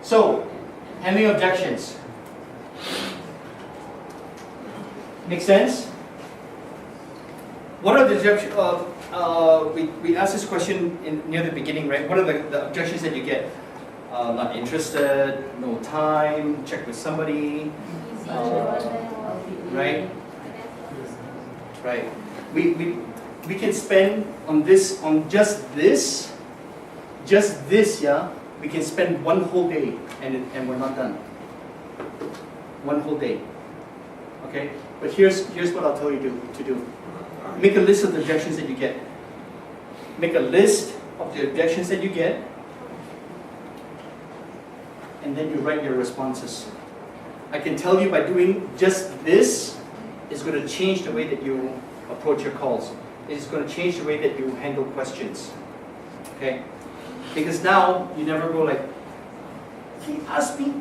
So, handling objections. Make sense? What are the objections? We asked this question near the beginning, right? What are the objections that you get? Not interested, no time, check with somebody, right? Right. We can spend on this, on just this, yeah. We can spend one whole day and we're not done. One whole day. Okay? But here's what I'll tell you to do. Make a list of the objections that you get. Make a list of the objections that you get, and then you write your responses. I can tell you by doing just this, it's going to change the way that you approach your calls. It's going to change the way that you handle questions. Okay? Because now you never go like, he asked me,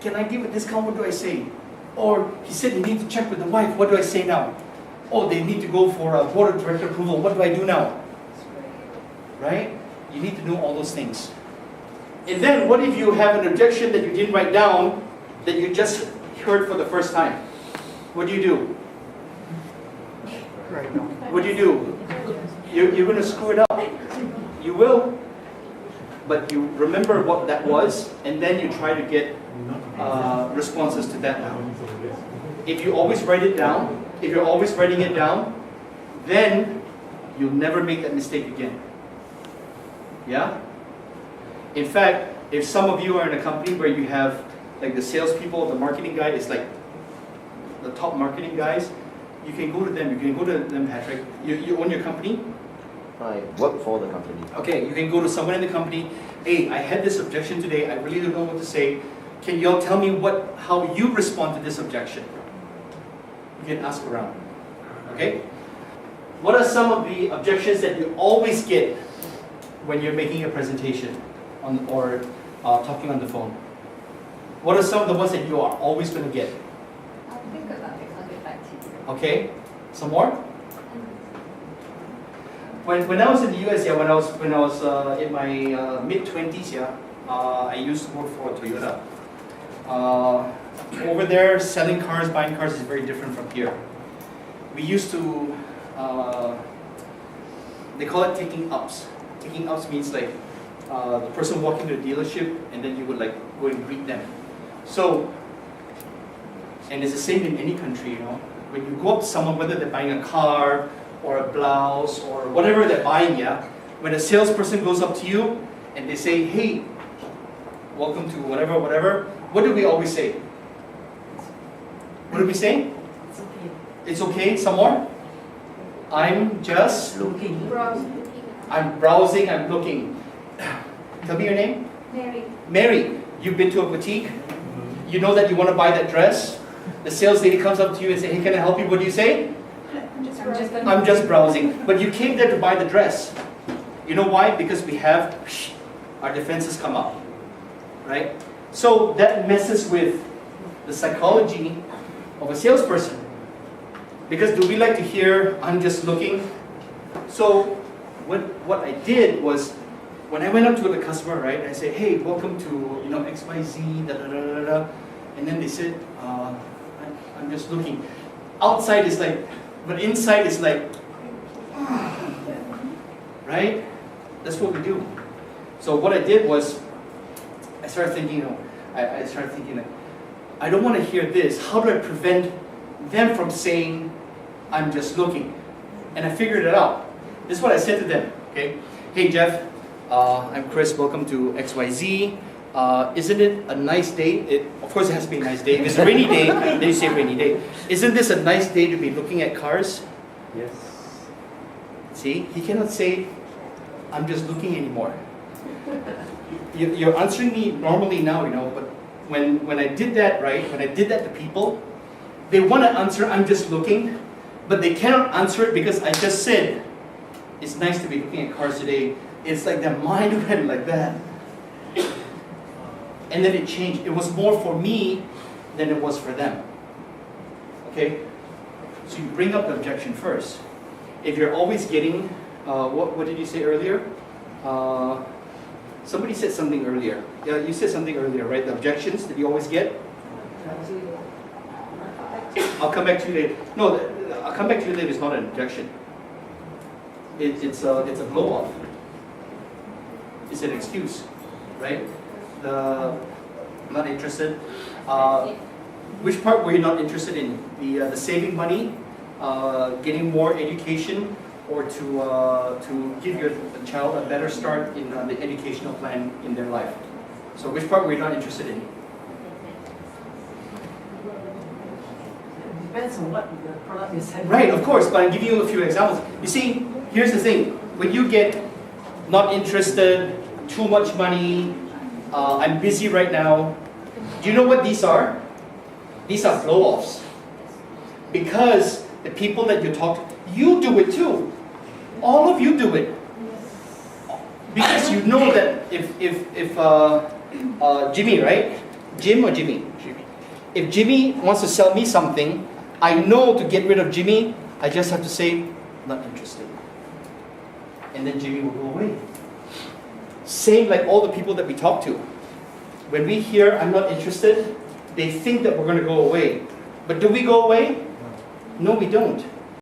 can I give a discount? What do I say? Or he said you need to check with the wife. What do I say now? Oh, they need to go for a board of director approval. What do I do now? Right? You need to know all those things. And then what if you have an objection that you didn't write down that you just heard for the first time? What do you do? What do you do? You're going to screw it up. You will. But you remember what that was, and then you try to get responses to that now. If you always write it down, if you're always writing it down, then you'll never make that mistake again. Yeah? In fact, if some of you are in a company where you have like the salespeople, the marketing guy is like the top marketing guys, you can go to them. You can go to them, Patrick. You own your company? I work for the company. Okay, you can go to someone in the company. Hey, I had this objection today. I really don't know what to say. Can you all tell me how you respond to this objection? You can ask around. Okay? What are some of the objections that you always get when you're making a presentation or talking on the phone? What are some of the ones that you are always going to get? I'll think about it. I'll get back to you. Okay, some more? When I was in the US, yeah, when I was in my mid-20s, yeah, I used to work for Toyota. Over there, selling cars, buying cars is very different from here. We used to, they call it taking ups. Taking ups means like the person walking to the dealership and then you would like go and greet them. So, and it's the same in any country, you know. When you go up to someone, whether they're buying a car or a blouse or whatever they're buying, yeah, when a salesperson goes up to you and they say, hey, welcome to whatever, whatever, what do we always say? What do we say? It's okay. It's okay, some more? I'm just Looking. I'm browsing, I'm looking. Tell me your name? Mary. Mary, you've been to a boutique, you know that you want to buy that dress, the sales lady comes up to you and says, hey, can I help you? What do you say? I'm just browsing. But you came there to buy the dress. You know why? Because we have, our defenses come up, right? So that messes with the psychology of a salesperson. Because do we like to hear, I'm just looking? So what I did was, when I went up to the customer, right, I said, hey, welcome to, you know, XYZ, da da da da da. And then they said, I'm just looking. Outside is like, but inside is like, right? That's what we do. So what I did was, I started thinking, you know, I started thinking that I don't want to hear this. How do I prevent them from saying, I'm just looking? And I figured it out. This is what I said to them, okay? Hey Jeff, I'm Chris, welcome to XYZ. Isn't it a nice day? Of course it has to be a nice day. If it's a rainy day, then you say rainy day. Isn't this a nice day to be looking at cars? Yes. See, he cannot say, I'm just looking anymore. You're answering me normally now, you know, but when I did that, right, when I did that to people, they want to answer, I'm just looking, but they cannot answer it because I just said, it's nice to be looking at cars today. It's like their mind went like that. And then it changed. It was more for me than it was for them. Okay? So you bring up the objection first. If you're always getting, what did you say earlier? Somebody said something earlier. Yeah, you said something earlier, right? The objections that you always get. I'll come back to you later. No, I'll come back to you later is not an objection. It's a blow off. It's an excuse, right? I'm not interested. Which part were you not interested in? The saving money, getting more education, or to give your child a better start in the educational plan in their life? So which part were you not interested in? Depends on what the product is selling. Right, of course, but I'm giving you a few examples. You see, here's the thing. When you get not interested, too much money, I'm busy right now, do you know what these are? These are blow-offs. Because the people that you talk to, you do it too. All of you do it. Because you know that if Jimmy, right? Jim or Jimmy? If Jimmy wants to sell me something, I know to get rid of Jimmy, I just have to say, not interested. And then Jimmy will go away. Same like all the people that we talk to. When we hear, I'm not interested, they think that we're going to go away. But do we go away? No, we don't.